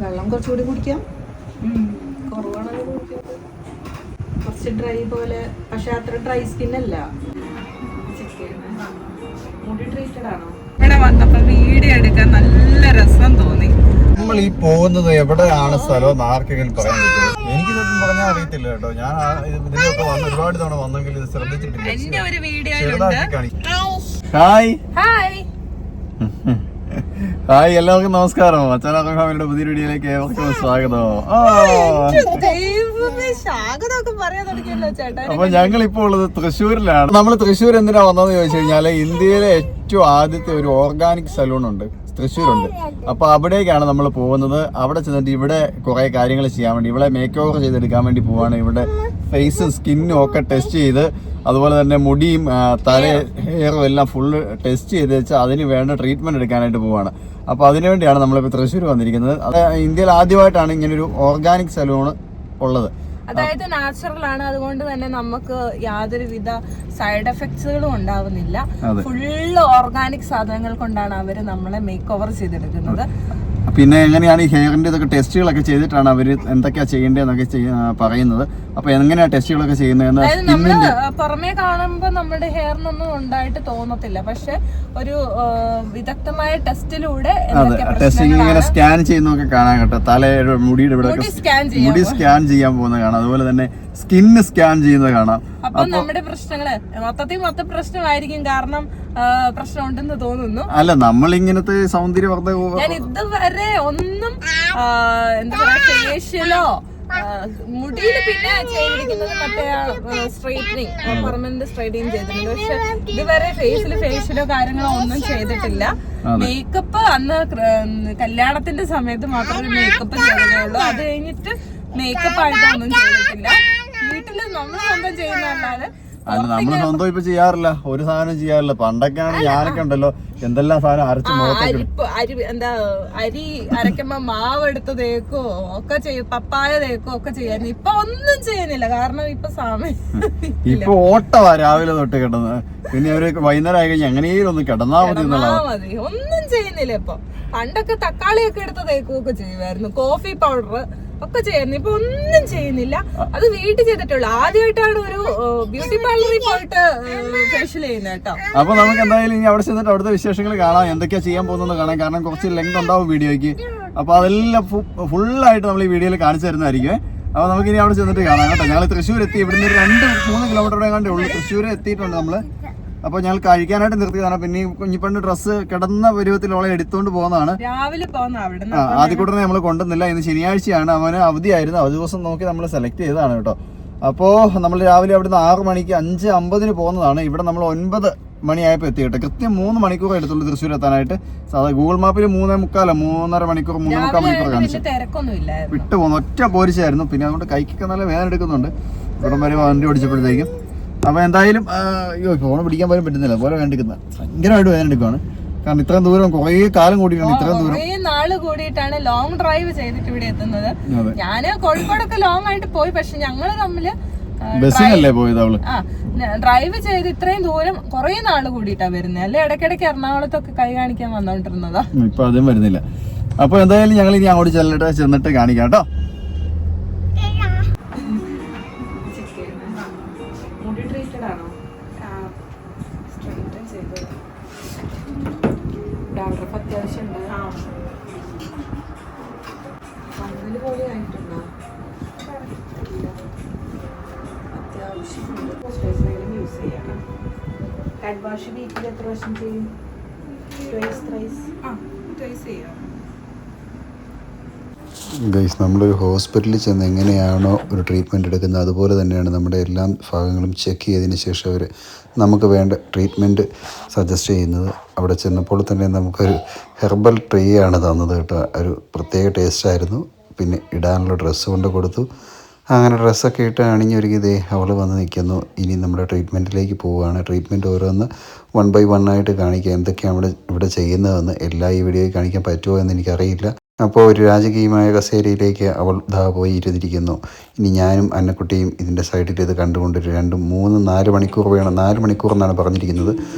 വെള്ളം കുറച്ചുകൂടി കുടിക്കാം. കുറവാണത് കുടിക്കുന്നത്. കുറച്ച് ഡ്രൈ പോലെ, പക്ഷെ അത്ര ഡ്രൈ സ്കിൻ അല്ല. മുടി ട്രീറ്റഡ് ആണോ? ഇവിടെ വന്നപ്പോ വീഡിയോ എടുക്കാൻ നല്ല രസം തോന്നി. നമ്മൾ ഈ പോകുന്നത് എവിടെയാണ് സ്ഥലം ആർക്കെങ്കിലും പറയാൻ പറ്റുമോ? എനിക്ക് ഇതൊന്നും പറഞ്ഞാൽ അറിയത്തില്ല കേട്ടോ. ഞാൻ ഇതിലൊക്കെ വന്ന് ഒരുപാട് തവണ വന്നെങ്കിൽ ഇത് ശ്രദ്ധിച്ചിട്ടില്ല. എന്റെ ഒരു വീഡിയോ ഹായ് ഹായ് ഹായ്, എല്ലാവർക്കും നമസ്കാരം. അച്ഛനാ ഫാമിലിയുടെ പുതിയ വീഡിയോയിലേക്ക് ഏവർക്കും സ്വാഗതം. അപ്പൊ ഞങ്ങൾ ഇപ്പോൾ ഉള്ളത് തൃശ്ശൂരിലാണ്. നമ്മൾ തൃശ്ശൂർ എന്തിനാ വന്നതെന്ന് ചോദിച്ചു കഴിഞ്ഞാല് ഇന്ത്യയിലെ ഏറ്റവും ആദ്യത്തെ ഒരു ഓർഗാനിക് സലൂൺ ഉണ്ട് തൃശ്ശൂരുണ്ട്. അപ്പൊ അവിടേക്കാണ് നമ്മൾ പോകുന്നത്. അവിടെ ചെന്നിട്ട് ഇവിടെ കുറെ കാര്യങ്ങൾ ചെയ്യാൻ വേണ്ടി, ഇവിടെ മേക്ക് ഓവർ ചെയ്തെടുക്കാൻ വേണ്ടി പോവാണ്. ഇവിടെ ഫേസും സ്കിന്നും ഒക്കെ ടെസ്റ്റ് ചെയ്ത്, അതുപോലെ തന്നെ മുടിയും തല ഹെയറും എല്ലാം ഫുള്ള് ടെസ്റ്റ് ചെയ്ത് വെച്ചാൽ അതിന് വേണ്ട ട്രീറ്റ്മെന്റ് എടുക്കാനായിട്ട് പോവാണ്. അപ്പോൾ അതിനുവേണ്ടിയാണ് നമ്മളിപ്പോൾ തൃശ്ശൂർ വന്നിരിക്കുന്നത്. അത് ഇന്ത്യയിൽ ആദ്യമായിട്ടാണ് ഇങ്ങനൊരു ഓർഗാനിക് സലൂൺ ഉള്ളത്. അതായത് നാച്ചുറൽ ആണ്, അതുകൊണ്ട് തന്നെ നമുക്ക് യാതൊരുവിധ സൈഡ് എഫക്ട്സുകളും ഉണ്ടാവുന്നില്ല. ഫുള്ള് ഓർഗാനിക് സാധനങ്ങൾ കൊണ്ടാണ് അവര് നമ്മളെ മേക്ക് ഓവർ ചെയ്തെടുക്കുന്നത്. പിന്നെ എങ്ങനെയാണ് ഈ ഹെയറിന്റെ ഇതൊക്കെ ടെസ്റ്റുകളൊക്കെ ചെയ്തിട്ടാണ് അവർ എന്തൊക്കെയാ ചെയ്യേണ്ടതെന്നൊക്കെ പറയുന്നത്. അപ്പൊ എങ്ങനെയാ ടെസ്റ്റുകളൊക്കെ ചെയ്യുന്നത്? നമ്മള് പുറമേ കാണുമ്പോ നമ്മുടെ ഹെയറിനൊന്നും ഉണ്ടായിട്ട് തോന്നത്തില്ല, പക്ഷെ ഒരു വിദഗ്ധമായ ടെസ്റ്റിലൂടെ ഇങ്ങനെ സ്കാൻ ചെയ്യുന്നൊക്കെ കാണാൻ കേട്ടോ. തലയുടെ മുടിയുടെ ഇവിടെ മുടി സ്കാൻ ചെയ്യാൻ പോകുന്നത് കാണാം. അതുപോലെ തന്നെ സ്കിന്ന് സ്കാൻ ചെയ്യുന്നത് കാണാം. അപ്പൊ നമ്മുടെ പ്രശ്നങ്ങള് മൊത്തത്തിൽ പ്രശ്നമായിരിക്കും, കാരണം പ്രശ്നം ഉണ്ടെന്ന് തോന്നുന്നു. അല്ല, നമ്മൾ ഇങ്ങനത്തെ സൗന്ദര്യവർദ്ധക ഞാൻ ഇതുവരെ ഒന്നും എന്താ പറയാ ഫേഷ്യലോ മുടിയിൽ പിന്നെ ചെയ്തിരിക്കുന്നത് മറ്റേ സ്ട്രൈറ്റനിങ്, പെർമനന്റ് സ്ട്രൈറ്റനിങ് ചെയ്തിട്ടുണ്ട്. പക്ഷെ ഇതുവരെ ഫേഷ്യലോ കാര്യങ്ങളോ ഒന്നും ചെയ്തിട്ടില്ല. മേക്കപ്പ് അന്ന് കല്യാണത്തിന്റെ സമയത്ത് മാത്രമേ മേക്കപ്പ് ചെയ്തതേ ഉള്ളൂ. അത് കഴിഞ്ഞിട്ട് മേക്കപ്പ് ആയിട്ടൊന്നും ചെയ്തിട്ടില്ല. വീട്ടില് നമ്മൾ സ്വന്തം ചെയ്യുന്നതല്ലാതെ അല്ല, നമ്മള് സ്വന്തം ഇപ്പൊ ചെയ്യാറില്ല, ഒരു സാധനം ചെയ്യാറില്ല. പണ്ടൊക്കെയാണ് ഞാനൊക്കെ ഉണ്ടല്ലോ എന്തെല്ലാം സാധനം അരച്ച് എന്താ അരി അരക്കുമ്പോ മാവ് എടുത്ത് തേക്കോ ഒക്കെ ചെയ്യും, പപ്പായ തേക്കോ ഒക്കെ ചെയ്യായിരുന്നു. ഇപ്പൊ ഒന്നും ചെയ്യുന്നില്ല, കാരണം ഇപ്പൊ സമയം ഇപ്പൊ ഓട്ടവാ രാവിലെ തൊട്ട് കിടന്ന്. പിന്നെ ഒരു വൈകുന്നേരം ആയി കഴിഞ്ഞാൽ എങ്ങനെയും ഒന്ന് കിടന്നാ മതി. ഒന്നും ചെയ്യുന്നില്ല ഇപ്പൊ. പണ്ടൊക്കെ തക്കാളിയൊക്കെ എടുത്ത് തേക്കുകയൊക്കെ ചെയ്യുമായിരുന്നു, കോഫി പൗഡർ ഒക്കെ ചെയ്യുന്നു. ഇപ്പൊ ഒന്നും ചെയ്യുന്നില്ല. അത് വീട്ടിൽ ചെയ്തിട്ടുള്ളൂ. ആദ്യമായിട്ടാണ് ഒരു ബ്യൂട്ടി പാർലറിൽ പോയിട്ട് ഫേഷ്യൽ ചെയ്യുന്നത് കേട്ടോ. അപ്പൊ നമുക്ക് എന്തായാലും ഇനി അവിടെ ചെന്നിട്ട് അവിടുത്തെ വിശേഷങ്ങൾ കാണാം, എന്തൊക്കെയാ ചെയ്യാൻ പോകുന്നത് കാണാം. കാരണം കുറച്ച് ലെങ്ത് ഉണ്ടാവും വീഡിയോയ്ക്ക്. അപ്പൊ അതെല്ലാം ഫുള്ളായിട്ട് നമ്മൾ ഈ വീഡിയോയിൽ കാണിച്ചു തരുന്നതായിരിക്കും. അപ്പൊ നമുക്ക് ഇനി അവിടെ ചെന്നിട്ട് കാണാം കേട്ടോ. ഞങ്ങൾ തൃശ്ശൂർ എത്തി. ഇവിടുന്ന് ഒരു 2-3 കിലോമീറ്റർ കണ്ടേ ഉള്ളൂ. തൃശ്ശൂർ എത്തിയിട്ടുണ്ട് നമ്മള്. അപ്പൊ ഞങ്ങൾ കഴിക്കാനായിട്ട് നിർത്തിയതാണ്. പിന്നെ കുഞ്ഞിപ്പണ്ട് ഡ്രസ്സ് കിടന്ന പരുവത്തിലോളെ എടുത്തോണ്ട് പോകുന്നതാണ്. രാവിലെ ആദ്യക്കൂട്ടനെ നമ്മൾ കൊണ്ടുവന്നില്ല. ഇന്ന് ശനിയാഴ്ചയാണ്, അവന് അവധിയായിരുന്നു. അവധി ദിവസം നോക്കി നമ്മൾ സെലക്ട് ചെയ്തതാണ് കേട്ടോ. അപ്പോൾ നമ്മൾ രാവിലെ അവിടുന്ന് 6 മണിക്ക് 5:50 പോകുന്നതാണ്. ഇവിടെ നമ്മൾ 9 മണിയായപ്പോൾ എത്തി കേട്ടോ. കൃത്യം 3 മണിക്കൂർ എടുത്തുള്ളൂ തൃശ്ശൂർ എത്താനായിട്ട്. സാധാരണ ഗൂഗിൾ മാപ്പിൽ 3:45 മണിക്കൂർ 3.25 മണിക്കൂർ കാണിച്ചു. വിട്ടു പോകുന്നു, ഒറ്റ പോരിച്ചായിരുന്നു. പിന്നെ അതുകൊണ്ട് കൈക്കൊക്കെ നല്ല വേദന എടുക്കുന്നുണ്ട് ഇവിടം വരെ വണ്ടി ഓടിച്ചപ്പോഴത്തേക്കും. അപ്പൊ എന്തായാലും ഫോൺ പിടിക്കാൻ പോലും പറ്റുന്നില്ല, അതുപോലെ വേണ്ടിക്കുന്ന ഭയങ്കരമായിട്ട് വേദന എടുക്കുകയാണ്. കാരണം ഇത്രയും ദൂരം കുറേ കാലം കൂടിയിട്ടാണ് ഇത്രയും ദൂരം നാള് കൂടിയിട്ടാണ് ലോങ് ഡ്രൈവ് ചെയ്തിട്ട് ഇവിടെ എത്തുന്നത്. ഞാന് കോഴിക്കോടൊക്കെ ലോങ് ആയിട്ട് പോയി, പക്ഷെ ഞങ്ങള് തമ്മില് ബസ്സിനല്ലേ പോയത്. അവള് ഡ്രൈവ് ചെയ്ത് ഇത്രയും ദൂരം കുറെ നാള് കൂടിയിട്ടാ വരുന്നത്. അല്ലെ ഇടയ്ക്കിടയ്ക്ക് എറണാകുളത്തൊക്കെ കൈ കാണിക്കാൻ വന്നോണ്ടിരുന്നതാ. ഇപ്പൊ അതും വരുന്നില്ല. അപ്പൊ എന്തായാലും ഞങ്ങൾ ഇനി അങ്ങോട്ട് ചെന്നിട്ട് കാണിക്കാം കേട്ടോ. ഗൈസ്, നമ്മളൊരു ഹോസ്പിറ്റലിൽ ചെന്ന് എങ്ങനെയാണോ ഒരു ട്രീറ്റ്മെൻറ്റ് എടുക്കുന്നത് അതുപോലെ തന്നെയാണ് നമ്മുടെ എല്ലാ ഭാഗങ്ങളും ചെക്ക് ചെയ്തതിന് ശേഷം അവർ നമുക്ക് വേണ്ട ട്രീറ്റ്മെൻറ്റ് സജസ്റ്റ് ചെയ്യുന്നത്. അവിടെ ചെന്നപ്പോൾ തന്നെ നമുക്കൊരു ഹെർബൽ ട്രീ ആണ് തന്നത് കേട്ടോ. ഒരു പ്രത്യേക ടേസ്റ്റായിരുന്നു. പിന്നെ ഇടാനുള്ള ഡ്രസ്സ് കൊണ്ട് കൊടുത്തു. അങ്ങനെ ഡ്രസ്സൊക്കെ ഇട്ട് അണിഞ്ഞൊരുക്കി ഇതേ അവൾ വന്ന് നിൽക്കുന്നു. ഇനി നമ്മുടെ ട്രീറ്റ്മെൻറ്റിലേക്ക് പോവുകയാണ്. ട്രീറ്റ്മെൻറ്റ് ഓരോന്ന് 1 by 1 ആയിട്ട് കാണിക്കുക, എന്തൊക്കെയാണ് ഇവിടെ ചെയ്യുന്നതെന്ന്. എല്ലാ ഈ വീഡിയോയിൽ കാണിക്കാൻ പറ്റുമോ എന്ന് എനിക്കറിയില്ല. അപ്പോൾ ഒരു രാജകീയമായ കസേരയിലേക്ക് അവൾ പോയി ഇരുന്നിരിക്കുന്നു. ഇനി ഞാനും അന്നക്കുട്ടിയും ഇതിൻ്റെ സൈഡിൽ ഇത് കണ്ടുകൊണ്ട് 2, 3, 4 മണിക്കൂർ വേണം. 4 മണിക്കൂർ എന്നാണ് പറഞ്ഞിരിക്കുന്നത്.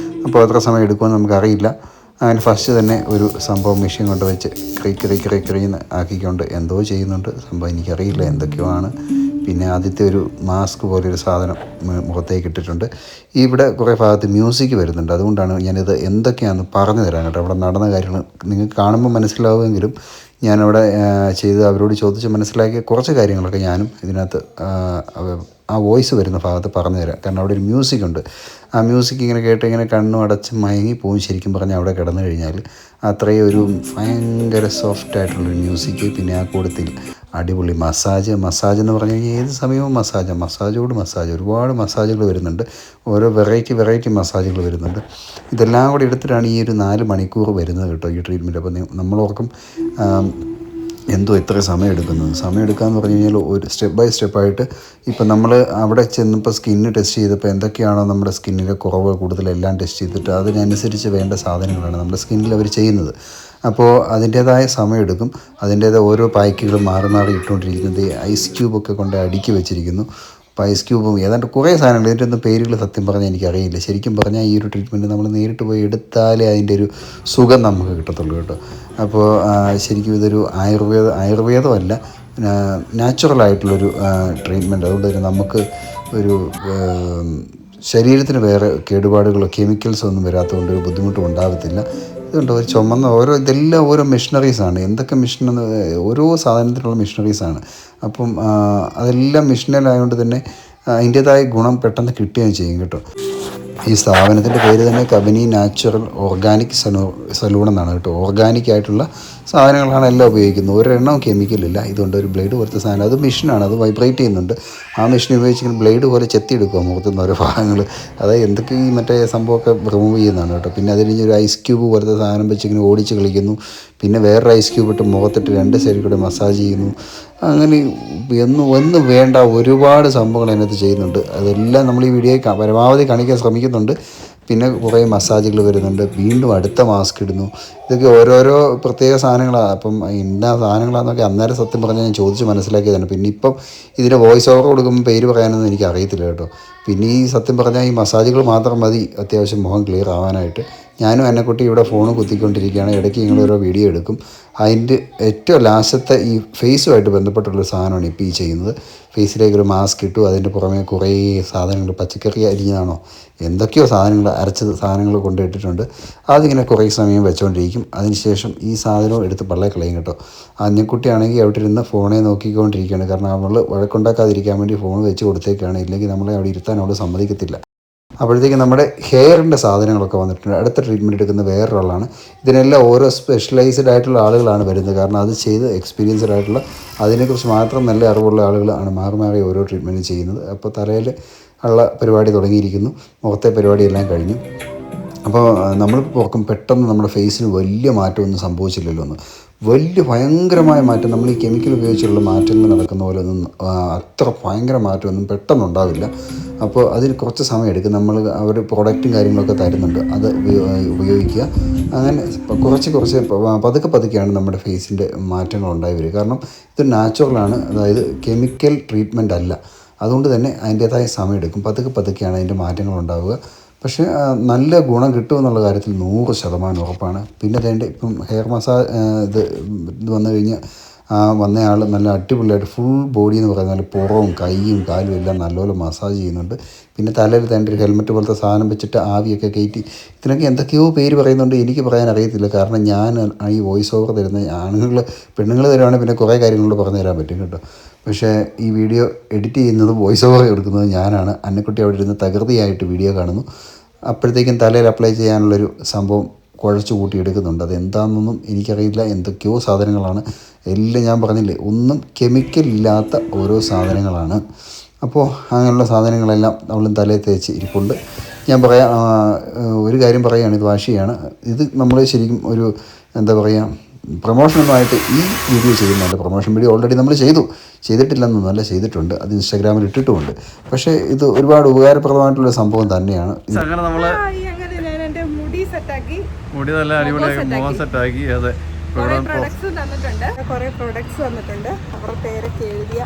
അപ്പോൾ എത്ര സമയം എടുക്കുമെന്ന് നമുക്കറിയില്ല. അങ്ങനെ ഫസ്റ്റ് തന്നെ ഒരു സംഭവം മെഷീൻ കൊണ്ട് വെച്ച് ക്രീന്ന് ആക്കിക്കൊണ്ട് എന്തോ ചെയ്യുന്നുണ്ട് സംഭവം, എനിക്കറിയില്ല എന്തൊക്കെയോ ആണ്. പിന്നെ ആദ്യത്തെ ഒരു മാസ്ക് പോലൊരു സാധനം മുഖത്തേക്ക് ഇട്ടിട്ടുണ്ട്. ഇവിടെ കുറേ ഭാഗത്ത് മ്യൂസിക് വരുന്നുണ്ട്, അതുകൊണ്ടാണ് ഞാനിത് എന്തൊക്കെയാണെന്ന് പറഞ്ഞു തരാൻ കേട്ടോ. അവിടെ നടന്ന കാര്യങ്ങൾ നിങ്ങൾക്ക് കാണുമ്പോൾ മനസ്സിലാവുമെങ്കിലും ഞാനവിടെ ചെയ്ത് അവരോട് ചോദിച്ച് മനസ്സിലാക്കിയ കുറച്ച് കാര്യങ്ങളൊക്കെ ഞാനും ഇതിനകത്ത് ആ വോയിസ് വരുന്ന ഭാഗത്ത് പറഞ്ഞു തരാം. കാരണം അവിടെ ഒരു മ്യൂസിക് ഉണ്ട്. ആ മ്യൂസിക് ഇങ്ങനെ കേട്ട് ഇങ്ങനെ കണ്ണും അടച്ച് മയങ്ങി പോകും ശരിക്കും പറഞ്ഞാൽ അവിടെ കിടന്നു കഴിഞ്ഞാൽ. അത്രയും ഒരു ഭയങ്കര സോഫ്റ്റായിട്ടുള്ളൊരു മ്യൂസിക്. പിന്നെ ആ കൂട്ടത്തിൽ അടിപൊളി മസാജ് എന്ന് പറഞ്ഞു കഴിഞ്ഞാൽ ഏത് സമയവും മസാജ് ഒരുപാട് മസാജുകൾ വരുന്നുണ്ട്. ഓരോ വെറൈറ്റി മസാജുകൾ വരുന്നുണ്ട്. ഇതെല്ലാം കൂടി എടുത്തിട്ടാണ് ഈ ഒരു 4 മണിക്കൂർ വരുന്നത് കേട്ടോ ഈ ട്രീറ്റ്മെൻറ്റ്. അപ്പോൾ നമ്മളോർക്കും എന്തോ ഇത്ര സമയം എടുക്കാമെന്ന് പറഞ്ഞു കഴിഞ്ഞാൽ ഒരു സ്റ്റെപ്പ് ബൈ സ്റ്റെപ്പായിട്ട് ഇപ്പം നമ്മൾ അവിടെ ചെന്നപ്പോൾ സ്കിന്ന് ടെസ്റ്റ് ചെയ്തപ്പോൾ എന്തൊക്കെയാണോ നമ്മുടെ സ്കിന്നിലെ കുറവ് കൂടുതലെല്ലാം ടെസ്റ്റ് ചെയ്തിട്ട് അതിനനുസരിച്ച് വേണ്ട സാധനങ്ങളാണ് നമ്മുടെ സ്കിന്നിൽ അവർ ചെയ്യുന്നത്. അപ്പോൾ അതിൻ്റേതായ സമയമെടുക്കും. അതിൻ്റേതായ ഓരോ പായ്ക്കുകളും മാറി ഇട്ടുകൊണ്ടിരിക്കുന്നത് ഐസ് ക്യൂബൊക്കെ കൊണ്ട് അടുക്കി വെച്ചിരിക്കുന്നു. അപ്പോൾ ഐസ് ക്യൂബും ഏതാണ്ട് കുറേ സാധനങ്ങൾ, ഇതിൻ്റെ ഒന്നും പേരുകൾ സത്യം പറഞ്ഞാൽ എനിക്കറിയില്ല. ശരിക്കും പറഞ്ഞാൽ ഈ ഒരു ട്രീറ്റ്മെൻറ്റ് നമ്മൾ നേരിട്ട് പോയി എടുത്താലേ അതിൻ്റെ ഒരു സുഖം നമുക്ക് കിട്ടത്തുള്ളൂ കേട്ടോ. അപ്പോൾ ശരിക്കും ഇതൊരു ആയുർവേദമല്ല, നാച്ചുറലായിട്ടുള്ളൊരു ട്രീറ്റ്മെൻറ്റ്. അതുകൊണ്ട് തന്നെ നമുക്ക് ഒരു ശരീരത്തിന് വേറെ കേടുപാടുകളോ കെമിക്കൽസോ ഒന്നും വരാത്തതുകൊണ്ട് ഒരു ബുദ്ധിമുട്ടും ഉണ്ടാകത്തില്ല. ഇതുണ്ട് ഒരു ചുമന്ന ഇതെല്ലാം ഓരോ മെഷീനറീസാണ്. എന്തൊക്കെ ഓരോ സാധനത്തിനുള്ള മെഷീനറീസാണ്. അപ്പം അതെല്ലാം മെഷീനിലായതുകൊണ്ട് തന്നെ അതിൻ്റേതായ ഗുണം പെട്ടെന്ന് കിട്ടുകയും ചെയ്യും കേട്ടോ. ഈ സ്ഥാപനത്തിൻ്റെ പേര് തന്നെ കബനി നാച്ചുറൽ ഓർഗാനിക് സലൂൺ എന്നാണ് കേട്ടോ. ഓർഗാനിക് ആയിട്ടുള്ള സാധനങ്ങളാണ് എല്ലാം ഉപയോഗിക്കുന്നത്. ഒരെണ്ണവും കെമിക്കലില്ല. ഇതുകൊണ്ട് ഒരു ബ്ലേഡ് പോലത്തെ സാധനം, അത് മെഷീനാണ്, അത് വൈബ്രേറ്റ് ചെയ്യുന്നുണ്ട്. ആ മെഷീൻ ഉപയോഗിച്ചിങ്ങനെ ബ്ലേഡ് പോലെ ചെത്തിയെടുക്കുക മുഖത്തുനിന്ന് ഓരോ ഭാഗങ്ങൾ. അതായത് എന്തൊക്കെ ഈ മറ്റേ സംഭവമൊക്കെ റിമൂവ് ചെയ്യുന്നതാണ് കേട്ടോ. പിന്നെ അതിൽ ഒരു ഐസ് ക്യൂബ് പോലത്തെ സാധനം വെച്ചിങ്ങനെ ഓടിച്ച് കളിക്കുന്നു. പിന്നെ വേറൊരു ഐസ് ക്യൂബ് ഇട്ട് മുഖത്തിട്ട് 2 സൈഡിൽ കൂടെ മസാജ് ചെയ്യുന്നു. അങ്ങനെ ഒന്നും വേണ്ട ഒരുപാട് സംഭവങ്ങൾ അതിനകത്ത് ചെയ്യുന്നുണ്ട്. അതെല്ലാം നമ്മൾ ഈ വീഡിയോയിൽ പരമാവധി കാണിക്കാൻ ശ്രമിക്കുന്നുണ്ട്. പിന്നെ കുറേ മസാജുകൾ വരുന്നുണ്ട്. വീണ്ടും അടുത്ത മാസ്ക് ഇടുന്നു. ഇതൊക്കെ ഓരോരോ പ്രത്യേക സാധനങ്ങളാണ്. അപ്പം ഇന്ന സാധനങ്ങളാണെന്നൊക്കെ അന്നേരം സത്യം പറഞ്ഞാൽ ഞാൻ ചോദിച്ച് മനസ്സിലാക്കിയതാണ്. പിന്നെ ഇപ്പം ഇതിൻ്റെ വോയിസ് ഓവർ കൊടുക്കുമ്പോൾ പേര് പറയാനൊന്നും എനിക്ക് അറിയത്തില്ല കേട്ടോ. പിന്നെ ഈ സത്യം പറഞ്ഞാൽ ഈ മസാജുകൾ മാത്രം മതി അത്യാവശ്യം മുഖം ക്ലിയർ ആവാനായിട്ട്. ഞാനും എന്നെക്കുട്ടി ഇവിടെ ഫോൺ കുത്തിക്കൊണ്ടിരിക്കുകയാണ്. ഇടയ്ക്ക് ഞങ്ങളോരോ വീഡിയോ എടുക്കും. അതിൻ്റെ ഏറ്റവും ലാസ്റ്റത്തെ ഈ ഫേസുമായിട്ട് ബന്ധപ്പെട്ടുള്ളൊരു സാധനമാണ് ഇപ്പോൾ ഈ ചെയ്യുന്നത്. ഫേസിലേക്കൊരു മാസ്ക് ഇട്ടു. അതിൻ്റെ പുറമെ കുറേ സാധനങ്ങൾ, പച്ചക്കറി അരിഞ്ഞതാണോ എന്തൊക്കെയോ സാധനങ്ങൾ, അരച്ചത് സാധനങ്ങൾ കൊണ്ടിട്ടിട്ടുണ്ട്. അതിങ്ങനെ കുറേ സമയം വെച്ചുകൊണ്ടിരിക്കും. അതിനുശേഷം ഈ സാധനവും എടുത്ത് പള്ളേ കളയും കേട്ടോ. അന്നക്കുട്ടിയാണെങ്കിൽ അവിടെ ഇരുന്ന് ഫോണെ നോക്കിക്കൊണ്ടിരിക്കുകയാണ്. കാരണം അവൾ വഴക്കുണ്ടാക്കാതിരിക്കാൻ വേണ്ടി ഫോൺ വെച്ച് കൊടുത്തേക്കാണ്. ഇല്ലെങ്കിൽ നമ്മളെ അവിടെ ഇരുത്താൻ അവൾ സമ്മതിക്കത്തില്ല. അപ്പോഴത്തേക്ക് നമ്മുടെ ഹെയറിൻ്റെ സാധനങ്ങളൊക്കെ വന്നിട്ടുണ്ട്. അടുത്ത ട്രീറ്റ്മെൻറ്റ് എടുക്കുന്ന വേറൊരാളാണ്. ഇതിനെല്ലാം ഓരോ സ്പെഷ്യലൈസ്ഡ് ആയിട്ടുള്ള ആളുകളാണ് വരുന്നത്. കാരണം അത് ചെയ്ത് എക്സ്പീരിയൻസ്ഡ് ആയിട്ടുള്ള, അതിനെക്കുറിച്ച് മാത്രം നല്ല അറിവുള്ള ആളുകളാണ് മാറി ഓരോ ട്രീറ്റ്മെൻറ്റും ചെയ്യുന്നത്. അപ്പോൾ തലയിൽ ഉള്ള പരിപാടി തുടങ്ങിയിരിക്കുന്നു. മുഖത്തെ പരിപാടിയെല്ലാം കഴിഞ്ഞു. അപ്പോൾ നമ്മൾ ഓർക്കും പെട്ടെന്ന് നമ്മുടെ ഫേസിന് വലിയ മാറ്റമൊന്നും സംഭവിച്ചില്ലല്ലോ എന്ന്. ഭയങ്കരമായ മാറ്റം, നമ്മൾ ഈ കെമിക്കൽ ഉപയോഗിച്ചുള്ള മാറ്റങ്ങൾ നടക്കുന്ന പോലെ ഒന്നും അത്ര ഭയങ്കര മാറ്റമൊന്നും പെട്ടെന്ന് ഉണ്ടാവില്ല. അപ്പോൾ അതിന് കുറച്ച് സമയം എടുക്കും. നമ്മൾ അവർ പ്രോഡക്റ്റും കാര്യങ്ങളൊക്കെ തരുന്നുണ്ട്, അത് ഉപയോഗിക്കുക. അങ്ങനെ കുറച്ച് പതുക്കെയാണ് നമ്മുടെ ഫേസിൻ്റെ മാറ്റങ്ങൾ ഉണ്ടായി വരിക. കാരണം ഇത് നാച്ചുറലാണ്, അതായത് കെമിക്കൽ ട്രീറ്റ്മെൻ്റ് അല്ല. അതുകൊണ്ട് തന്നെ അതിൻ്റേതായ സമയം എടുക്കും. പതുക്കെയാണ് അതിൻ്റെ മാറ്റങ്ങൾ ഉണ്ടാവുക. പക്ഷേ നല്ല ഗുണം കിട്ടുമെന്നുള്ള കാര്യത്തിൽ 100% ഉറപ്പാണ്. പിന്നെ അതിൻ്റെ ഇപ്പം ഹെയർ മസാജ് ഇത് വന്നു കഴിഞ്ഞാൽ വന്നയാൾ നല്ല അടിപൊളിയായിട്ട് ഫുൾ ബോഡി എന്ന് പറയുന്നത് പുറവും കൈയും കാലും എല്ലാം നല്ലപോലെ മസാജ് ചെയ്യുന്നുണ്ട്. പിന്നെ തലയിൽ തേണ്ട ഒരു ഹെൽമെറ്റ് പോലത്തെ സാധനം വെച്ചിട്ട് ആവിയൊക്കെ കയറ്റി, ഇതിനൊക്കെ എന്തൊക്കെയോ പേര് പറയുന്നുണ്ട്, എനിക്ക് പറയാൻ അറിയത്തില്ല. കാരണം ഞാൻ ഈ വോയിസ് ഓവർ തരുന്ന പെണ്ണുങ്ങൾ തരുവാണെങ്കിൽ പിന്നെ കുറേ കാര്യങ്ങളോട് പറഞ്ഞു തരാൻ പറ്റും കേട്ടോ. പക്ഷേ ഈ വീഡിയോ എഡിറ്റ് ചെയ്യുന്നത് വോയിസ് ഓവർ എടുക്കുന്നത് ഞാനാണ്. അന്നക്കുട്ടി അവിടെ ഇരുന്ന് തകൃതിയായിട്ട് വീഡിയോ കാണുന്നു. അപ്പോഴത്തേക്കും തലയിൽ അപ്ലൈ ചെയ്യാനുള്ളൊരു സംഭവം കുഴച്ച് കൂട്ടിയെടുക്കുന്നുണ്ട്. അതെന്താണെന്നൊന്നും എനിക്കറിയില്ല. എന്തൊക്കെയോ സാധനങ്ങളാണ് എല്ലാം. ഞാൻ പറഞ്ഞില്ലേ, ഒന്നും കെമിക്കൽ ഇല്ലാത്ത ഓരോ സാധനങ്ങളാണ്. അപ്പോൾ അങ്ങനെയുള്ള സാധനങ്ങളെല്ലാം അവളും തലയിൽ തേച്ച് ഇരിപ്പുണ്ട്. ഞാൻ പറയാം ഒരു കാര്യം പറയുകയാണ്, ഇത് വാശിയാണ്. ഇത് നമ്മൾ ശരിക്കും ഒരു എന്താ പറയുക, പ്രൊമോഷനൊന്നുമായിട്ട് ഈ വീഡിയോ ചെയ്യുന്നുണ്ട്. പ്രൊമോഷൻ വീഡിയോ ഓൾറെഡി നമ്മൾ ചെയ്തിട്ടില്ലെന്നൊന്നുമല്ല, ചെയ്തിട്ടുണ്ട്. അത് ഇൻസ്റ്റാഗ്രാമിൽ ഇട്ടിട്ടുമുണ്ട്. പക്ഷേ ഇത് ഒരുപാട് ഉപകാരപ്രദമായിട്ടുള്ള സംഭവം തന്നെയാണ്. അങ്ങനെ നമ്മൾ മുടി നല്ല അടിപൊളിയാക്കി മുഖം സെറ്റാക്കി. അതെ, കുറേ പ്രൊഡക്ട്സ് വന്നിട്ടുണ്ട്. അവരുടെ പേരൊക്കെ എഴുതിയ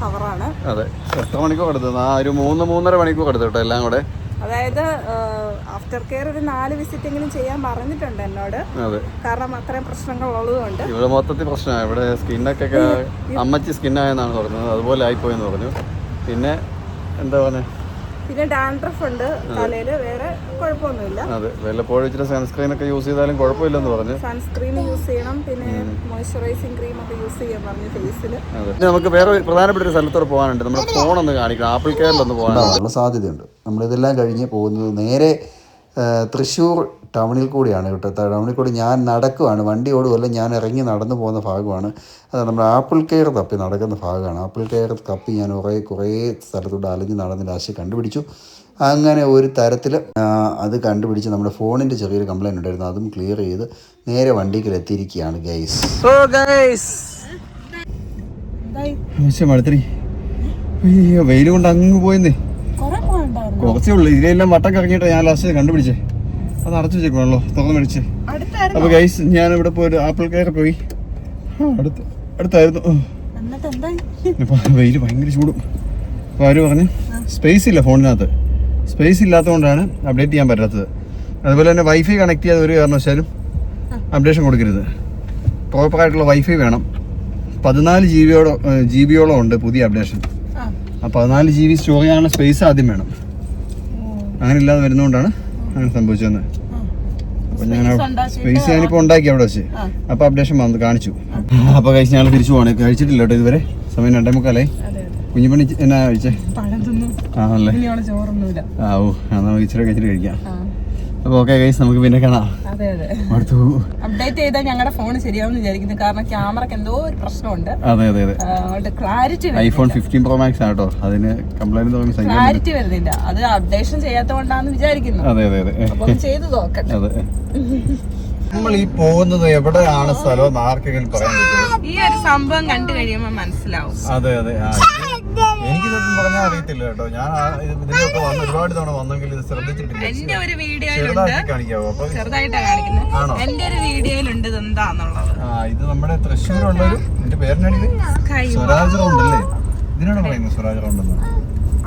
കവറാണ്. അതെ, എത്ര മണിക്കൂർ എടുത്തത്? ഒരു 3-3.5 മണിക്കൂർ എടുത്തു കേട്ടോ എല്ലാം കൂടെ. അതായത് ആഫ്റ്റർ കെയർ ഒരു 4 വിസിറ്റെങ്കിലും ചെയ്യാൻ പറഞ്ഞിട്ടുണ്ട് എന്നോട്. കാരണം അത്രയും പ്രശ്നങ്ങൾ ഉള്ളതുകൊണ്ട്. ഇവിടെ മൊത്തത്തിൽ പ്രശ്നമാണ്. ഇവിടെ സ്കിന്നൊക്കെ അമ്മച്ചി സ്കിന്നായെന്നാണ് പറഞ്ഞത്, അതുപോലെ ആയിപ്പോയെന്ന് പറഞ്ഞു. പിന്നെ എന്താ പറയുക, പിന്നെ ഡാൻഡ്രഫ് ഉണ്ട് തലയിൽ, വേറെ കുഴപ്പമൊന്നുമില്ല. അതെ, വല്ലപ്പോഴും ഇച്ചിരി സൺസ്ക്രീൻ ഒക്കെ യൂസ് ചെയ്താലും കുഴപ്പമില്ലെന്ന് പറഞ്ഞു. സൺസ്ക്രീൻ യൂസ് ചെയ്യണം, പിന്നെ മോയ്സ്ചറൈസിങ് ക്രീം ഒക്കെ യൂസ് ചെയ്യാൻ പറഞ്ഞു ഫേസിൽ. നമുക്ക് വേറെ പ്രധാനപ്പെട്ട ഒരു സ്ഥലത്തോട് പോകാനുണ്ട്. നമ്മുടെ ഫോണൊന്ന് കാണിക്കണം, ആപ്പിൾ കെയറിലൊന്ന് പോകാനുള്ള സാധ്യതയുണ്ട്. നമ്മളിതെല്ലാം കഴിഞ്ഞ് പോകുന്നത് നേരെ തൃശ്ശൂർ ടൗണിൽ കൂടിയാണ് കേട്ടോ. ടൗണിൽ കൂടി ഞാൻ നടക്കുവാണ്, വണ്ടി ഓടുമല്ല, ഞാൻ ഇറങ്ങി നടന്നു പോകുന്ന ഭാഗമാണ്. അത് നമ്മുടെ ആപ്പിൾ കെയർ തപ്പി നടക്കുന്ന ഭാഗമാണ്. ആപ്പിൾ കെയർ തപ്പി ഞാൻ കുറേ സ്ഥലത്തൂടെ അലഞ്ഞ് നടന്ന് ലാസ്റ്റ് കണ്ടുപിടിച്ചു. അങ്ങനെ ഒരു തരത്തിൽ അത് കണ്ടുപിടിച്ച് നമ്മുടെ ഫോണിൻ്റെ ചെറിയൊരു കംപ്ലയിൻ്റ് ഉണ്ടായിരുന്നു, അതും ക്ലിയർ ചെയ്ത് നേരെ വണ്ടിക്ക് എത്തിയിരിക്കുകയാണ് ഗൈസ്. അയ്യോ, വെയിൽ കൊണ്ട് അങ്ങ് പോയെന്നേ. കുറച്ചേ ഉള്ളൂ, ഇതിലെല്ലാം വട്ടം കറങ്ങിയിട്ട് ഞാൻ ലാസ്റ്റ് കണ്ടുപിടിച്ചേ. അത് അടച്ചു വെച്ചേക്കണല്ലോ, തുറന്ന് മേടിച്ച്. അപ്പോൾ ഗൈസ് ഞാൻ ഇവിടെ പോയി ആപ്പിൾ കെയർ പോയി, അടുത്തായിരുന്നു. വെയിൽ ഭയങ്കര ചൂടും. അപ്പോൾ അവർ പറഞ്ഞ് സ്പേസ് ഇല്ല ഫോണിനകത്ത്, സ്പേസ് ഇല്ലാത്തതുകൊണ്ടാണ് അപ്ഡേറ്റ് ചെയ്യാൻ പറ്റാത്തത്. അതുപോലെ തന്നെ വൈഫൈ കണക്ട് ചെയ്യാതെ ഒരു കാരണവശാലും അപ്ഡേഷൻ കൊടുക്കരുത്. പ്രോപ്പറായിട്ടുള്ള വൈഫൈ വേണം. 14 GB ഉണ്ട് പുതിയ അപ്ഡേഷൻ. ആ 14 GB സ്റ്റോർ ചെയ്യാനുള്ള സ്പേസ് ആദ്യം വേണം. അങ്ങനെ ഇല്ലാതെ വരുന്നതുകൊണ്ടാണ് അങ്ങനെ സംഭവിച്ചതെന്ന്. അപ്പോൾ ഞാൻ സ്പേസ് ഞാനിപ്പോൾ ഉണ്ടാക്കി അവിടെ വെച്ച്. അപ്പോൾ അപ്ഡേഷൻ വന്ന് കാണിച്ചു. അപ്പോൾ കഴിച്ച് ഞങ്ങൾ തിരിച്ചു പോകണം. കഴിച്ചിട്ടില്ല കേട്ടോ ഇതുവരെ, സമയം 2:45. കുഞ്ഞുപണി എന്നാ കഴിച്ചേ? ആണല്ലേ? ഓ, എന്നാൽ ഇച്ചിരി കഴിച്ചിട്ട് കഴിക്കാം. അപ്പോൾ ഓക്കെ ഗൈസ്, നമുക്ക് പിന്നെ കാണാം. അപ്ഡേറ്റ് ചെയ്താൽ ഞങ്ങളുടെ ഫോൺ ശരിയാവും വിചാരിക്കുന്നു, കാരണം ക്യാമറക്ക് എന്തോ ഒരു പ്രശ്നമുണ്ട്. അതെ, ക്ലാരിറ്റി ഐഫോൺ 15 Pro Max ആട്ടോ, അതിന് കംപ്ലൈന്റ് ക്ലാരിറ്റി വരുന്നില്ല. അത് അപ്ഡേഷൻ ചെയ്യാത്തതുകൊണ്ടാന്ന് വിചാരിക്കുന്നു. അതെ, ചെയ്തു നോക്കട്ടെ. നമ്മൾ ഈ പോകുന്നത് എവിടെയാണ് സ്ഥലം ആർക്കെങ്കിലും പറയാൻ പറ്റും? ഈ ഒരു സംഭവം കണ്ടു കഴിയുമ്പോൾ മനസ്സിലാവും. അതെ, എനിക്കിതൊന്നും പറഞ്ഞാൽ അറിയത്തില്ല കേട്ടോ. ഞാൻ ഇതിലൊക്കെ ഒരുപാട് തവണ വന്നെങ്കിൽ ഇത് ശ്രദ്ധിച്ചിട്ടില്ല. എന്റെ ഒരു വീഡിയോയിലുണ്ട്, ചെറുതായിട്ടാണ് കാണിക്കുന്നത്. എന്റെ ഒരു വീഡിയോയിലുണ്ട് ഇത് എന്താന്നുള്ളത്. ഇത് നമ്മുടെ തൃശ്ശൂരുള്ളൊരു, എന്റെ പേരിനാണെങ്കിൽ സ്വരാജ് റൗണ്ട് അല്ലേ, ഇതിനാണ് പറയുന്നത് സ്വരാജ് റൗണ്ട് എന്ന്.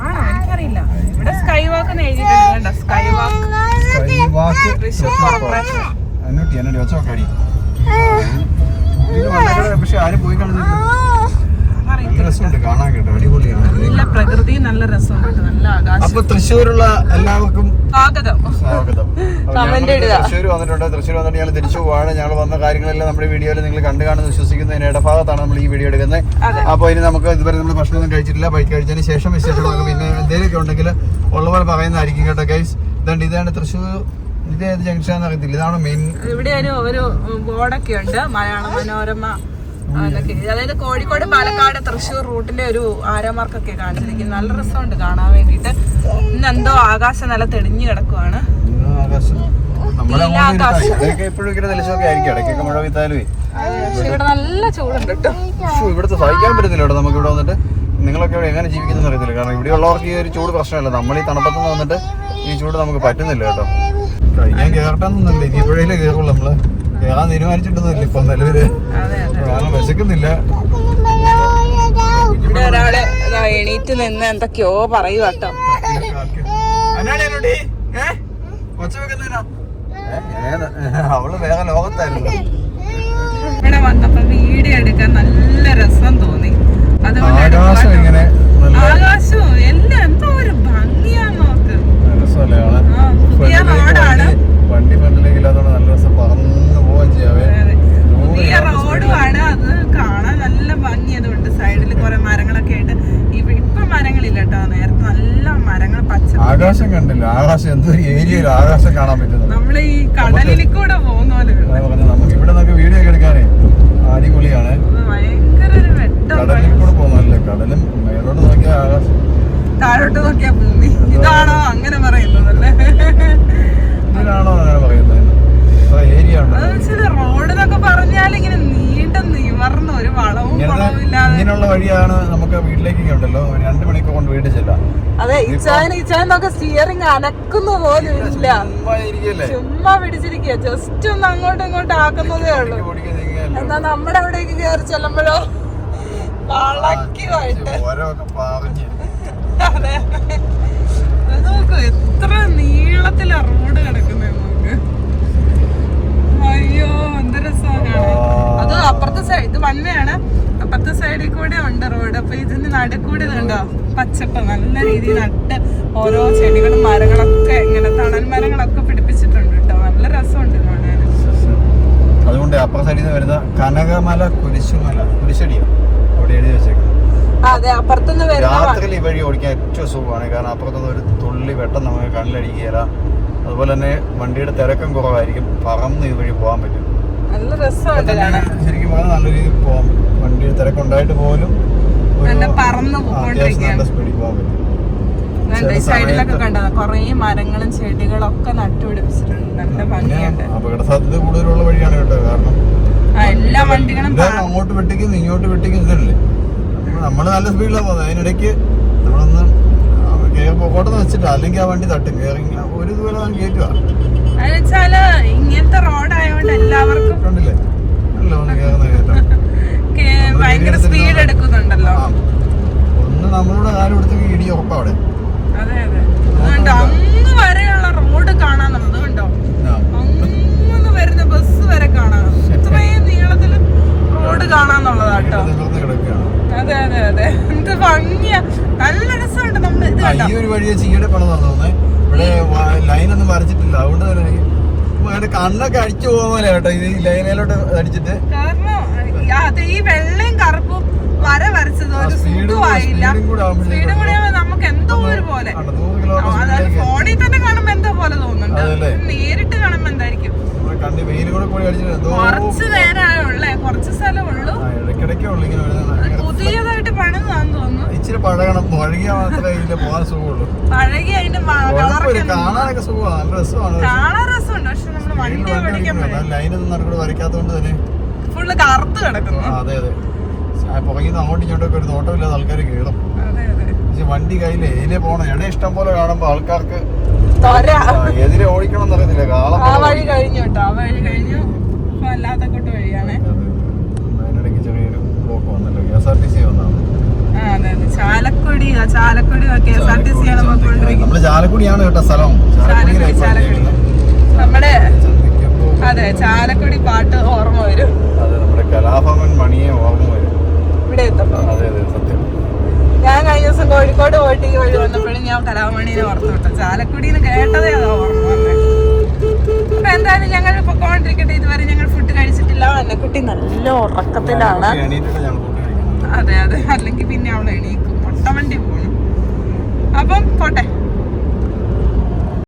ആണോ? എനിക്കറിയില്ല. ഇവിടെ സ്കൈ വാക്ക് എഴുതിയിട്ടുണ്ട്. Sky walk Thrissur corporation. എന്നോട്ടി വെച്ചോക്കടി. പക്ഷെ ആരും പോയി കാണുന്നില്ല. രസമുണ്ട് കാണാൻ കേട്ടോ, അടിപൊളിയാണ്. നല്ല പ്രകൃതി, നല്ല രസമുണ്ട്, നല്ല ആകാശം. അപ്പൊ തൃശ്ശൂരുള്ള എല്ലാവർക്കും സ്വാഗതം. തൃശ്ശൂർ വന്നിട്ടുണ്ട്. തൃശ്ശൂർ വന്നിട്ട് ഞങ്ങൾ തിരിച്ചു പോവാണ്. ഞങ്ങൾ വന്ന കാര്യങ്ങളെല്ലാം നമ്മുടെ വീഡിയോയിൽ നിങ്ങൾ കണ്ടു കാണുന്നു വിശ്വസിക്കുന്നതിന് ഇടഭാഗത്താണ് നമ്മൾ ഈ വീഡിയോ എടുക്കുന്നത്. അപ്പോൾ ഇനി നമുക്ക് ഇതുവരെ നമ്മൾ ഭക്ഷണമൊന്നും കഴിച്ചിട്ടില്ല. ബൈക്ക് കഴിച്ചതിന് ശേഷം വിശേഷങ്ങളൊക്കെ പിന്നെ എന്തെങ്കിലുമൊക്കെ ഉണ്ടെങ്കിൽ ഉള്ളപോലെ പറയുന്നതായിരിക്കും കേട്ടോ ഗൈസ്. ഇതാണ് തൃശ്ശൂർ. ഇത് ഏത് ജംഗ്ഷൻ എന്ന് അറിയത്തില്ല, ഇതാണ് മെയിൻ. ഇവിടെ ഒരു ബോർഡൊക്കെ ഉണ്ട്, മലയാള മനോരമ. അതായത് കോഴിക്കോട്, പാലക്കാട്, തൃശ്ശൂർ റൂട്ടിന്റെ ഒരു ആരോമാർക്കൊക്കെ കാണിച്ചിരിക്കുന്നത്. നല്ല രസമുണ്ട് കാണാൻ വേണ്ടിട്ട്. ഇന്ന് എന്തോ ആകാശം നല്ല തെളിഞ്ഞു കിടക്കുവാണ്. ഇവിടെ നല്ല ചൂടുണ്ട് കേട്ടോ. ഇവിടുത്തെ സഹിക്കാൻ പറ്റത്തില്ല കേട്ടോ നമുക്ക് ഇവിടെ വന്നിട്ട്. നിങ്ങളൊക്കെ ഇവിടെ എങ്ങനെ ജീവിക്കുന്ന അറിയത്തില്ല, കാരണം ഇവിടെ ഉള്ളവർക്ക് ഈ ഒരു ചൂട് പ്രശ്നമല്ല. നമ്മൾ ഈ തണുപ്പത്തുനിന്ന് വന്നിട്ട് ഈ ചൂട് നമുക്ക് പറ്റുന്നില്ല കേട്ടോ. കഴിക്കാൻ കേറട്ടെന്നൊന്നുമില്ല, ഇനി എപ്പോഴേലും കയറുള്ളൂ. നമ്മള് കേറാൻ തീരുമാനിച്ചിട്ടൊന്നുമില്ല ഇപ്പൊ നിലവില്, കാരണം വിശക്കുന്നില്ല. ഇവിടെ ഒരാള് എണീറ്റ് നിന്ന് എന്തൊക്കെയോ പറയൂ കേട്ടോ. അവള് വേറെ ലോകത്തായിരുന്നു. ഇവിടെ വന്നപ്പോ വീഡിയോ എടുക്കാൻ നല്ല രസം തോന്നി. അതുകൊണ്ട് ആകാശവും എല്ലാം എന്തോ ഒരു ഭംഗിയാ നോക്ക്. പുതിയ റോഡാണ്, വണ്ടി ഫ്രണ്ടിലെങ്കിൽ അതുകൊണ്ട് നല്ല രസം പറന്ന് പോവാൻ ചെയ്യാവേ. പുതിയ റോഡുമാണ്, അത് കാണാൻ നല്ല ഭംഗി. അതുകൊണ്ട് സൈഡിൽ കുറെ മരങ്ങളൊക്കെ ആയിട്ട്. ഇപ്പൊ മരങ്ങളില്ല കേട്ടോ, നേരത്തെ നല്ല മരങ്ങൾ, പച്ച. ആകാശം കണ്ടില്ല, ആകാശം എന്തൊരു ഏരിയയിൽ ആകാശം കാണാൻ പറ്റുന്നത്. നമ്മള് ഈ കടലിൽ കൂടെ പോകുന്ന പോലെ. നമുക്ക് ഇവിടെ നിന്നൊക്കെ വീഡിയോ ഒക്കെ എടുക്കാനേ അടിപൊളിയാണ്. ഭയങ്കര ഒരു വെട്ടം. കടലിൽ കൂടെ പോകുന്നല്ലേ, കടലും മേലോട്ട് നോക്കിയാൽ ആകാശം, താഴോട്ട് നോക്കിയാ ഭൂമി. ഇതാണോ അങ്ങനെ പറയുന്നത്? ഇതിനാണോ അങ്ങനെ പറയുന്നത്? ഏരിയ റോഡ് എന്നൊക്കെ പറഞ്ഞാൽ ഇങ്ങനെ നീണ്ട നിവർന്ന ഒരു വളവും വളവില്ലാതെ ഇങ്ങനെയുള്ള വഴിയാണ് നമുക്ക് വീട്ടിലേക്കൊക്കെ ഉണ്ടല്ലോ. 2 മണിക്കൂർ കൊണ്ട് വീട്ടിൽ ചെല്ലാം. അതെ, ഇച്ചാനൊക്കെ സ്റ്റിയറിംഗ് അനക്കുന്ന പോലും ഇല്ല, ചുമ്മാ പിടിച്ചിരിക്കുക. ജസ്റ്റ് ഒന്ന് അങ്ങോട്ടും ഇങ്ങോട്ടും ആക്കുന്നതേ ഉള്ളൂ. എന്നാ നമ്മുടെ അവിടേക്ക് കയറി ചെല്ലുമ്പോഴോ വളക്കുമായിട്ട്. ഓരോക്കെ പറഞ്ഞു. അതെ, ഇത് നോക്കൂ എത്ര നീളത്തിലാ റോഡ് കിടക്കുന്നത് നോക്ക്. അയ്യോ എന്ത് രസമാണ്. അത് അപ്പുറത്തെ സൈഡ് ഇത് വന്നെയാണ്, അപ്പുറത്തെ സൈഡിൽ കൂടെ ഉണ്ട് റോഡ്. അപ്പൊ ഇതിന്റെ നടുക്കൂടെ ഇതുണ്ടോ പച്ചപ്പ് നല്ല രീതിയിൽ നട്ട് ഓരോ ചെടികളും മരങ്ങളൊക്കെ ഇങ്ങനെ തണൽ മരങ്ങളൊക്കെ പിടിപ്പിച്ചിട്ടുണ്ട് കേട്ടോ. നല്ല രസമുണ്ട് കാണാൻ. അതുകൊണ്ട് അപ്പുറ സൈഡിൽ നിന്ന് വരുന്ന കനകമല കുരിശടിയാണ് അവിടെ എഴുതി വെച്ചേക്കുന്നത്. അതെ, അപ്പുറത്തുനിന്ന് രാത്രിയിൽ ഈ വഴി ഓടിക്കാൻ ഏറ്റവും സുഖമാണ്. കാരണം അപ്പുറത്തുനിന്ന് ഒരു തുള്ളി വെട്ടം നമുക്ക് കണ്ണിലടിക്കുകയില്ല. അതുപോലെ തന്നെ വണ്ടിയുടെ തിരക്കം കുറവായിരിക്കും. പറന്ന് ഈ വഴി പോകാൻ പറ്റും. നല്ല രസമുണ്ട് കാണാൻ. ശരിക്കും പറഞ്ഞാൽ നല്ല രീതിയിൽ പോകാം. വണ്ടിയുടെ തിരക്കുണ്ടായിട്ട് പോലും പറന്ന് നല്ല സ്പീഡിൽ പോകാൻ പറ്റും. സൈഡിലൊക്കെ കണ്ടത് കൊറേ മരങ്ങളും ചെടികളും ഒക്കെ നട്ടുപിടിപ്പിച്ചിട്ടുണ്ട്. നല്ല ഭംഗിയുണ്ട്. അപകട സാധ്യത കൂടുതലുള്ള വഴിയാണ് കേട്ടോ. കാരണം എല്ലാ വണ്ടികളും അങ്ങോട്ട് വെട്ടിക്കുന്നു ഇങ്ങോട്ട് വെട്ടിക്കുന്നു ഇതല്ലേ. നമ്മള് നല്ല സ്പീഡിലാണ് പോകുന്നത്. അതിനിടയ്ക്ക് നമ്മളൊന്ന് പോകട്ടെന്ന് വെച്ചിട്ട് അല്ലെങ്കിൽ ആ വണ്ടി തട്ടും കയറി ഒരു ഇതുപോലെ കയറ്റുക. എന്നുവെച്ചാല് ഇങ്ങനത്തെ റോഡായോണ്ട് എല്ലാവർക്കും കണ്ടില്ലേ നല്ല ഒന്ന് കയറുന്ന കയറ്റം. ഭയങ്കര സ്പീഡ് എടുക്കുന്നുണ്ടല്ലോ. ഒന്ന് നമ്മളോട് കാലം എടുത്ത് ഇടി ഉറപ്പാ അവിടെ. അതെ അതെ, അതുകൊണ്ട് അങ്ങ് വരെയുള്ള റോഡ് കാണാന്നുള്ളത് കണ്ടോ. അങ്ങ് വരുന്ന ബസ് വരെ കാണാം. ഇത്രയും നീളത്തില് റോഡ് കാണാന്നുള്ളതാട്ടോ. അതെ അതെ അതെ, എന്ത് ഭംഗിയാ. നല്ല രസമുണ്ട്. നമ്മള് ഇത് കണ്ടോ ഈ ഒരു വഴിയെ ചീയുടെ പണം തോന്നുന്നേ. ഇവിടെ ലൈനൊന്നും വരച്ചിട്ടില്ല. അതുകൊണ്ട് തന്നെ കണ്ണൊക്കെ അടിച്ചു പോകുമ്പോലെ കേട്ടോ ഇത് ലൈനിലോട്ട് അടിച്ചിട്ട്. കാരണം അത് ഈ വെള്ളയും കറുപ്പും വര വരച്ചത് ഒരു സുഖമായില്ല. സ്പീഡും കൂടെ നമുക്ക് എന്തോ ഒരു പോലെ, അതായത് ഫോണിൽ തന്നെ കാണുമ്പോ എന്തോ പോലെ തോന്നുന്നുണ്ട്. നേരിട്ട് കാണുമ്പോ എന്തായിരിക്കും. കുറച്ച് നേരമുള്ളേ, കുറച്ച് സ്ഥലം ഉള്ളൂ. പുതിയതായിട്ട് പണിതാന്ന് തോന്നുന്നു. ഇച്ചിരി പഴകണം, പഴകിയാൽ മാത്രമേ പോകാൻ സുഖമുള്ളൂ. പഴകി അതിന്റെ കാണാനൊക്കെ സുഖമാണ്, നല്ല രസമാണ്. കാണാൻ രസമുണ്ട്. പക്ഷെ നമ്മള് വണ്ടി ഓടിക്കാൻ ലൈനൊന്നും നടക്കൂടെ വരയ്ക്കാത്തതുകൊണ്ട് തന്നെ ഫുള്ള് കറുത്ത് കിടക്കുന്നു. അതെ അതെ, പുറകിന്ന് അങ്ങോട്ടും ഇങ്ങോട്ടൊക്കെ ഒരു നോട്ടമില്ലാതെ ആൾക്കാർ കയറും. പക്ഷെ വണ്ടി കയ്യില് ഇതിലെ പോണം. ഇട ഇഷ്ടം പോലെ കാണുമ്പോ ആൾക്കാർക്ക് എതിരെ ഓടിക്കണം എന്നറിയത്തില്ല. ആ വഴി കഴിഞ്ഞു കേട്ടോ, ആ വഴി കഴിഞ്ഞു. അല്ലാത്ത കൂട്ട് വഴിയാണ്. അതിനിടയ്ക്ക് ചെറിയൊരു ബ്ലോക്ക് വന്നല്ലോ. KSRTC വന്നാണ്. അതെ അതെ, ചാലക്കുടി KSRTC ആണ് പോയിക്കൊണ്ടിരിക്കുന്നത്. നമ്മള് ചാലക്കുടിയാണ് കേട്ടോ സ്ഥലം. ചാലക്കുടി നമ്മുടെ അതെ ചാലക്കുടി പാട്ട് ഓർമ്മ വരും. അതെ, നമ്മുടെ കലാഭവൻ മണിയെ ഓർമ്മ വരും ഇവിടെ എത്തപ്പോ. അതെ അതെ, സത്യം. ഞാൻ കഴിഞ്ഞ ദിവസം കോഴിക്കോട് പോയിട്ട് ഈ വഴി വന്നപ്പോഴും ഞാൻ കലാമണീനെ ഓർത്തു വിട്ടു. ചാലക്കുടിന്ന് കേട്ടതേ അതാ ഓർമ്മ വന്നേ. അപ്പൊ എന്തായാലും ഞങ്ങൾ പൊക്കോണ്ടിരിക്കട്ടെ. ഇതുവരെ ഞങ്ങൾ ഫുഡ് കഴിച്ചിട്ടില്ല. അന്നക്കുട്ടി നല്ല ഉറക്കത്തിലാണ്. അതെ അതെ, അല്ലെങ്കിൽ പിന്നെ അവളെ എണീക്കും. മുട്ടവണ്ടി പോകണം. അപ്പം പോട്ടെ.